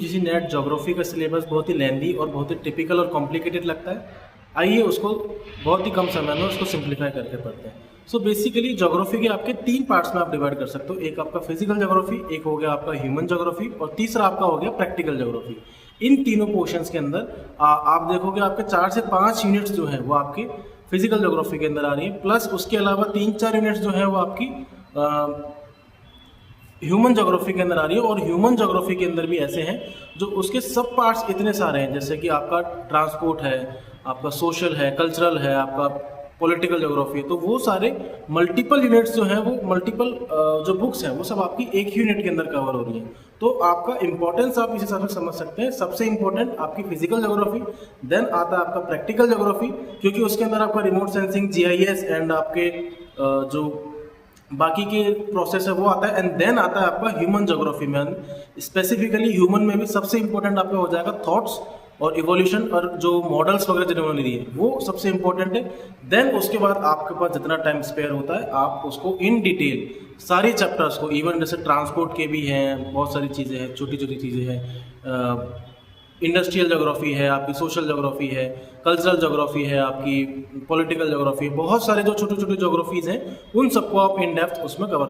किसी net geography का syllabus बहुत ही लेंदी और बहुत ही टिपिकल और कॉम्प्लिकेटेड लगता है। आइए उसको बहुत ही कम समय में उसको सिंप्लीफाई करके पढ़ते हैं। सो बेसिकली ज्योग्राफी के आपके 3 पार्ट्स में आप डिवाइड कर सकते हो। एक आपका फिजिकल ज्योग्राफी, एक हो गया आपका ह्यूमन ज्योग्राफी और तीसरा आपका हो गया प्रैक्टिकल ज्योग्राफी। इन तीनों पोर्शंस के अंदर आप देखोगे आपके 4 से 5 यूनिट्स जो है वो आपके फिजिकल ज्योग्राफी के अंदर आ रही है, प्लस उसके अलावा 3-4 यूनिट्स जो है वो आपकी ह्यूमन ज्योग्राफी के अंदर आ रही है। और ह्यूमन ज्योग्राफी के अंदर भी ऐसे हैं जो उसके सब पार्ट्स इतने सारे हैं, जैसे कि आपका ट्रांसपोर्ट है, आपका सोशल है, कल्चरल है, आपका पॉलिटिकल ज्योग्राफी है। तो वो सारे मल्टीपल यूनिट्स जो हैं वो मल्टीपल जो बुक्स हैं वो सब आपकी एक यूनिट के अंदर कवर हो रही हैं। तो आपका इंपॉर्टेंस आप इस हिसाब से समझ सकते हैं। सबसे इंपॉर्टेंट आपकी फिजिकल ज्योग्राफी, देन आता है आपका प्रैक्टिकल ज्योग्राफी, क्योंकि उसके अंदर आपका रिमोट सेंसिंग, जीआईएस एंड आपके जो बाकी के प्रोसेस है वो आता है। एंड देन आता है आपका ह्यूमन ज्योग्राफी में। स्पेसिफिकली ह्यूमन में भी सबसे इंपॉर्टेंट आपका हो जाएगा थॉट्स और इवोल्यूशन, और जो मॉडल्स वगैरह जिन्होंने दिए वो सबसे इंपॉर्टेंट है। देन उसके बाद आपके पास जितना टाइम स्पेयर होता है आप उसको इन डिटेल सारी चैप्टर्स को, इवन जैसे ट्रांसपोर्ट के भी हैं, बहुत सारी चीज़ें हैं, छोटी छोटी चीज़ें हैं, इंडस्ट्रियल ज्योग्राफी है, आपकी सोशल ज्योग्राफी है, कल्चरल ज्योग्राफी है, आपकी पॉलिटिकल ज्योग्राफी है, बहुत सारे जो छोटे छोटे ज्योग्राफीज हैं उन सबको आप इन डेप्थ उसमें कवर